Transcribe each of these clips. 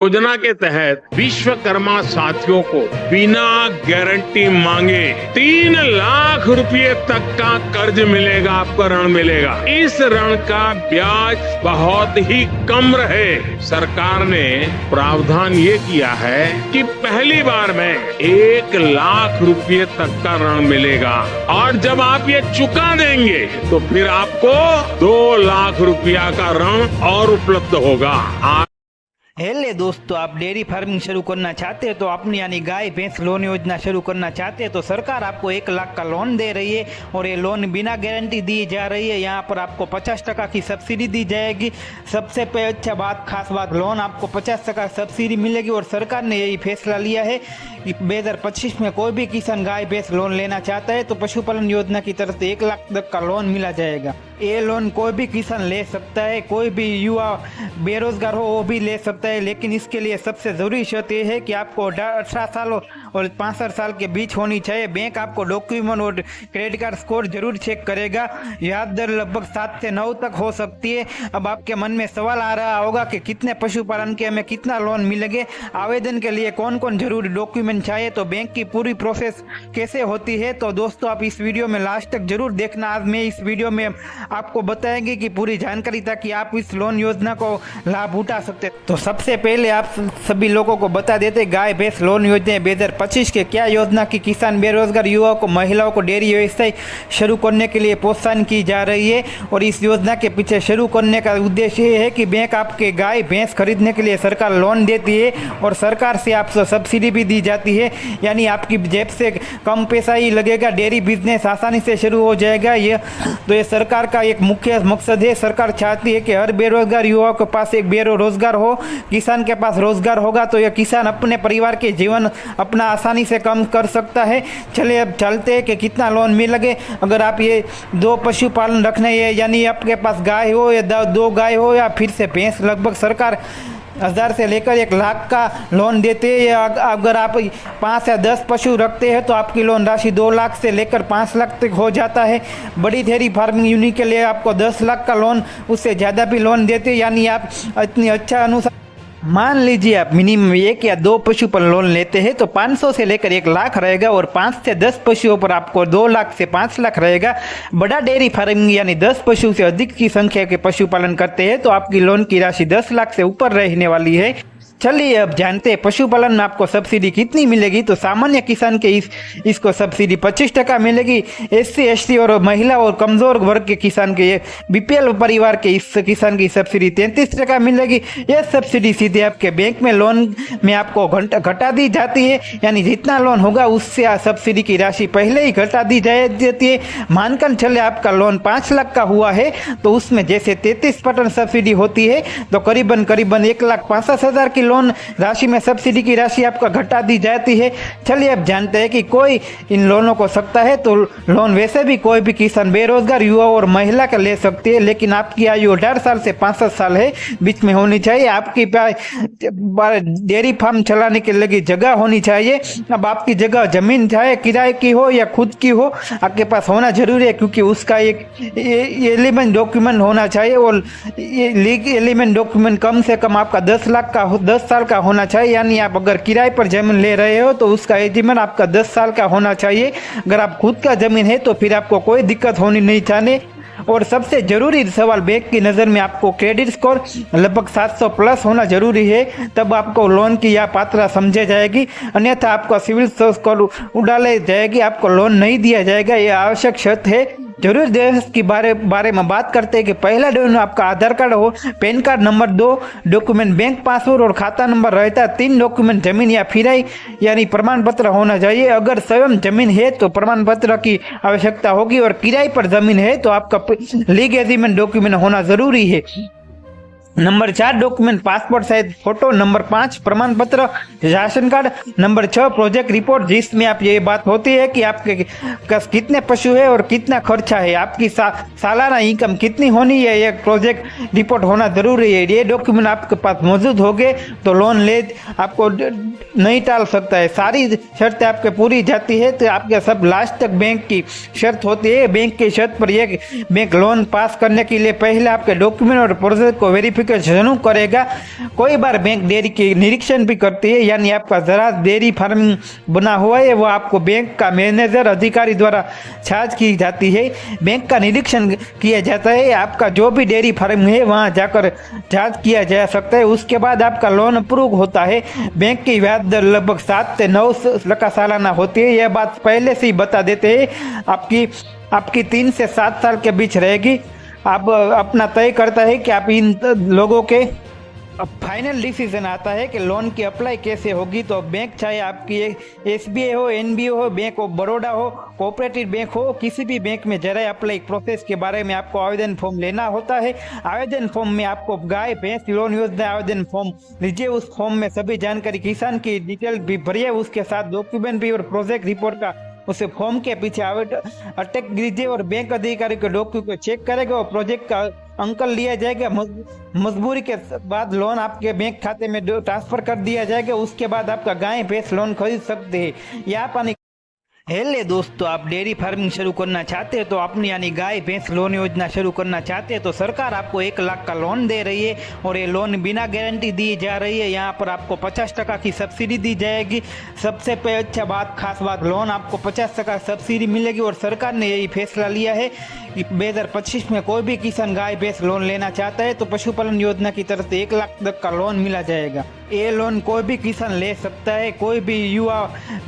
योजना के तहत विश्वकर्मा साथियों को बिना गारंटी मांगे 3 लाख रुपए तक का कर्ज मिलेगा, आपको ऋण मिलेगा। इस ऋण का ब्याज बहुत ही कम रहे। सरकार ने प्रावधान ये किया है कि पहली बार में 1 लाख रुपए तक का ऋण मिलेगा और जब आप ये चुका देंगे तो फिर आपको 2 लाख रुपया का ऋण और उपलब्ध होगा। हेले दोस्तों, आप डेयरी फार्मिंग शुरू करना चाहते हैं तो अपनी यानी गाय भैंस लोन योजना शुरू करना चाहते हैं तो सरकार आपको 1 लाख का लोन दे रही है और ये लोन बिना गारंटी दी जा रही है। यहाँ पर आपको 50% की सब्सिडी दी जाएगी। सबसे अच्छा बात, खास बात, लोन आपको 50% सब्सिडी मिलेगी और सरकार ने यही फैसला लिया है कि 2025 में कोई भी किसान गाय भैंस लोन लेना चाहता है तो पशुपालन योजना की तरफ से 1 लाख तक का लोन मिला जाएगा। ये लोन कोई भी किसान ले सकता है, कोई भी युवा बेरोजगार हो वो भी ले सकता है, लेकिन इसके लिए सबसे ज़रूरी शर्त ये है कि आपको 18 साल और 65 साल के बीच होनी चाहिए। बैंक आपको डॉक्यूमेंट और क्रेडिट कार्ड स्कोर जरूर चेक करेगा। ब्याज दर लगभग 7 से 9 तक हो सकती है। अब आपके मन में सवाल आ रहा होगा कि कितने पशुपालन के हमें कितना लोन मिलेंगे, आवेदन के लिए कौन कौन जरूरी डॉक्यूमेंट चाहिए, तो बैंक की पूरी प्रोसेस कैसे होती है। तो दोस्तों आप इस वीडियो में लास्ट तक जरूर देखना। आज मैं इस वीडियो में आपको बताएंगे कि पूरी जानकारी ताकि आप इस लोन योजना को लाभ उठा सकते। तो सबसे पहले आप सभी लोगों को बता देते गाय भैंस लोन योजना 2025 के क्या योजना की किसान बेरोजगार युवाओं को, महिलाओं को डेयरी व्यवसाय शुरू करने के लिए प्रोत्साहन की जा रही है। और इस योजना के पीछे शुरू करने का उद्देश्य ये है कि बैंक आपके गाय भैंस खरीदने के लिए सरकार लोन देती है और सरकार से आपको सब्सिडी भी दी जाती है, यानी आपकी जेब से कम पैसा ही लगेगा, डेयरी बिजनेस आसानी से शुरू हो जाएगा। ये सरकार का एक मुख्य मकसद है। सरकार चाहती है कि हर बेरोजगार युवाओं के पास एक बेरोजगार हो। किसान के पास रोजगार होगा तो यह किसान अपने परिवार के जीवन अपना आसानी से कम कर सकता है। चलिए अब चलते हैं कि कितना लोन मिलेगा। अगर आप ये 2 पशुपालन रखने हैं, यानी आपके पास गाय हो या 2 गाय हो या फिर से भैंस, लगभग सरकार 1000 से लेकर 1 लाख का लोन देते हैं। या अगर आप 5 या 10 पशु रखते हैं तो आपकी लोन राशि 2 लाख से लेकर 5 लाख तक हो जाता है। बड़ी डेयरी फार्मिंग यूनिट के लिए आपको 10 लाख का लोन, उससे ज़्यादा भी लोन देते हैं, यानी आप इतनी अच्छा अनुसार मान लीजिए आप मिनिमम 1 या 2 पशु पर लोन लेते हैं तो 500 से लेकर 1 लाख रहेगा और 5 से 10 पशुओं पर आपको 2 लाख से 5 लाख रहेगा। बड़ा डेयरी फार्मिंग यानी 10 पशु से अधिक की संख्या के पशुपालन करते हैं तो आपकी लोन की राशि 10 लाख से ऊपर रहने वाली है। चलिए अब जानते हैं पशुपालन में आपको सब्सिडी कितनी मिलेगी। तो सामान्य किसान के इसको सब्सिडी 25% मिलेगी। SC ST और महिला और कमजोर वर्ग के किसान के, BPL परिवार के इस किसान की सब्सिडी 33% मिलेगी। यह सब्सिडी सीधे आपके बैंक में लोन में आपको घटा दी जाती है, यानी जितना लोन होगा उससे सब्सिडी की राशि पहले ही घटा दी जाती है। मानकर चले आपका लोन 5 लाख का हुआ है तो उसमें जैसे 33% सब्सिडी होती है तो करीबन 1,65,000 की लोन राशि में सब्सिडी की राशि आपका घटा दी जाती है। चलिए अब जानते हैं कि कोई इन लोनों को सकता है तो लोन वैसे भी कोई भी किसान बेरोजगार युवा और महिला का ले सकती है, लेकिन आपकी आयु 18 साल से 65 साल है बीच में होनी चाहिए। आपकी डेयरी फार्म चलाने के लिए जगह होनी चाहिए। अब आपकी जगह जमीन चाहे किराए की हो या खुद की हो, आपके पास होना जरूरी है, क्योंकि उसका एक एलिमेंट डॉक्यूमेंट होना चाहिए और ये लीग एलिमेंट डॉक्यूमेंट कम से कम आपका 10 लाख का 10 साल का होना चाहिए। यानी आप अगर किराए पर जमीन ले रहे हो तो उसका एग्रीमेंट आपका 10 साल का होना चाहिए। अगर आप खुद का जमीन है तो फिर आपको कोई दिक्कत होनी नहीं चाहिए। और सबसे जरूरी सवाल, बैंक की नज़र में आपको क्रेडिट स्कोर लगभग 700 प्लस होना जरूरी है, तब आपको लोन की यह पात्रता समझी जाएगी, अन्यथा आपका सिविल स्कोर उड़ाले जाएगी, आपको लोन नहीं दिया जाएगा। यह आवश्यक शर्त है। जरूर देश की बारे में बात करते हैं कि पहला डॉक्यूमेंट आपका आधार कार्ड हो, pan card, number 2 document bank password और खाता नंबर रहता है। 3 डॉक्यूमेंट जमीन या फिराई यानी प्रमाण पत्र होना चाहिए। अगर स्वयं जमीन है तो प्रमाण पत्र की आवश्यकता होगी और किराए पर जमीन है तो आपका लीग एग्रीमेंट डॉक्यूमेंट होना जरूरी है। Number 4 document passport size photo. Number 5 प्रमाण पत्र ration card. Number 6 project report, जिसमें आप ये बात होती है कि आपके पास कितने पशु है और कितना खर्चा है, आपकी सालाना इनकम कितनी होनी है, ये प्रोजेक्ट रिपोर्ट होना जरूरी है। ये डॉक्यूमेंट आपके पास मौजूद होंगे तो लोन ले आपको नहीं टाल सकता है। सारी शर्तें आपके पूरी जाती है तो आपके सब लास्ट तक बैंक की शर्त होती है। बैंक की शर्त पर यह बैंक लोन पास करने के लिए पहले आपके डॉक्यूमेंट और प्रोजेक्ट को वेरीफाई शुरू करेगा। कोई बार बैंक डेयरी के निरीक्षण भी करती है, यानी आपका जरा डेयरी फार्मिंग बना हुआ है वो आपको बैंक का मैनेजर अधिकारी द्वारा छाछ की जाती है, बैंक का निरीक्षण किया जाता है, आपका जो भी डेयरी फार्म है वहाँ जाकर जांच किया जा सकता है। उसके बाद आपका लोन अप्रूव होता है। बैंक की ब्याज दर लगभग 7 से 9% सालाना होती है। यह बात पहले से ही बता देते हैं, आपकी 3 से 7 साल के बीच रहेगी। आप अपना तय करता है कि आप इन लोगों के अब फाइनल डिसीजन आता है कि लोन की अप्लाई कैसे होगी। तो बैंक चाहे आपकी SBI हो, NBO हो, बैंक ऑफ बड़ौदा हो, कोऑपरेटिव बैंक हो, किसी भी बैंक में जरा अप्लाई प्रोसेस के बारे में आपको आवेदन फॉर्म लेना होता है। आवेदन फॉर्म में आपको गाय भैंस लोन योजना आवेदन फॉर्म लीजिए। उस फॉर्म में सभी जानकारी किसान की डिटेल भी भरिए, उसके साथ डॉक्यूमेंट भी और प्रोजेक्ट रिपोर्ट का उसे फॉर्म के पीछे अटैक दीजिए और बैंक अधिकारी के डॉक्यूमेंट को चेक करेगा और प्रोजेक्ट का अंकल लिया जाएगा। मजबूरी के बाद लोन आपके बैंक खाते में ट्रांसफर कर दिया जाएगा। उसके बाद आपका गाय भैंस लोन खरीद सकते हैं। या पानी हेले दोस्तों, आप डेयरी फार्मिंग शुरू करना चाहते हैं तो अपनी यानी गाय भैंस लोन योजना शुरू करना चाहते हैं तो सरकार आपको 1 लाख का लोन दे रही है और ये लोन बिना गारंटी दी जा रही है। यहाँ पर आपको 50% की सब्सिडी दी जाएगी। सबसे अच्छा बात, खास बात, लोन आपको 50% सब्सिडी मिलेगी और सरकार ने यही फैसला लिया है कि 2025 में कोई भी किसान गाय भैंस लोन लेना चाहता है तो पशुपालन योजना की तरफ से 1 लाख तक का लोन मिला जाएगा। ये लोन कोई भी किसान ले सकता है, कोई भी युवा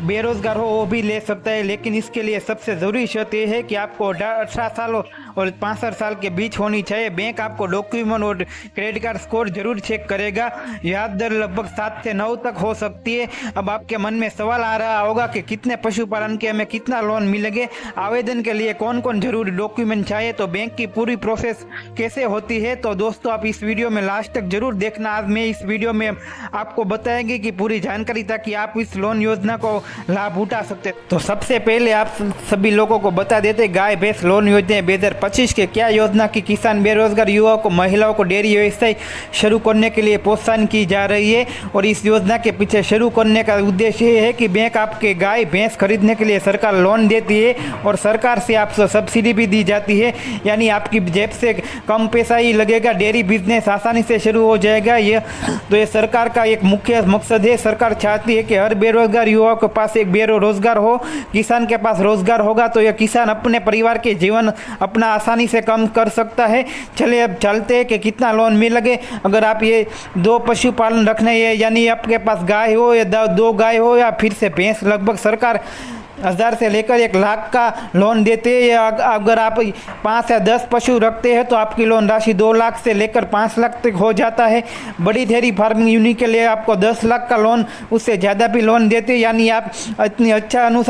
बेरोजगार हो वो भी ले सकता है, लेकिन इसके लिए सबसे ज़रूरी शर्त ये है कि आपको 18 साल और 65 साल के बीच होनी चाहिए। बैंक आपको डॉक्यूमेंट और क्रेडिट कार्ड स्कोर जरूर चेक करेगा। ब्याज दर लगभग 7 से 9 तक हो सकती है। अब आपके मन में सवाल आ रहा होगा कि कितने पशुपालन के हमें कितना लोन मिलेंगे, आवेदन के लिए कौन कौन जरूरी डॉक्यूमेंट चाहिए, तो बैंक की पूरी प्रोसेस कैसे होती है। तो दोस्तों आप इस वीडियो में लास्ट तक जरूर देखना। आज मैं इस वीडियो में आपको बताएंगे कि पूरी जानकारी ताकि आप इस लोन योजना को लाभ उठा सकते। तो सबसे पहले आप सभी लोगों को बता देते गाय भैंस लोन योजना 2025 के क्या योजना की किसान बेरोजगार युवाओं को, महिलाओं को डेयरी व्यवसाय शुरू करने के लिए प्रोत्साहन की जा रही है। और इस योजना के पीछे शुरू करने का उद्देश्य ये है कि बैंक आपके गाय भैंस खरीदने के लिए सरकार लोन देती है और सरकार से आपको सब्सिडी भी दी जाती है, यानी आपकी जेब से कम पैसा ही लगेगा, डेयरी बिजनेस आसानी से शुरू हो जाएगा। ये सरकार का एक मुख्य मकसद है। सरकार चाहती है कि हर बेरोजगार युवाओं के पास एक बेरोजगार हो। किसान के पास रोजगार होगा तो यह किसान अपने परिवार के जीवन अपना आसानी से कम कर सकता है। चलिए अब चलते हैं कि कितना लोन मिलेगा। अगर आप ये 2 पशुपालन रखने हैं, यानी आपके पास गाय हो या 2 गाय हो या फिर से भैंस, लगभग सरकार 1000 से लेकर 1 लाख का लोन देते हैं। या अगर आप 5 या 10 पशु रखते हैं तो आपकी लोन राशि 2 लाख से लेकर 5 लाख तक हो जाता है। बड़ी डेयरी फार्मिंग यूनिट के लिए आपको 10 लाख का लोन, उससे ज़्यादा भी लोन देते हैं, यानी आप इतनी अच्छा अनुसार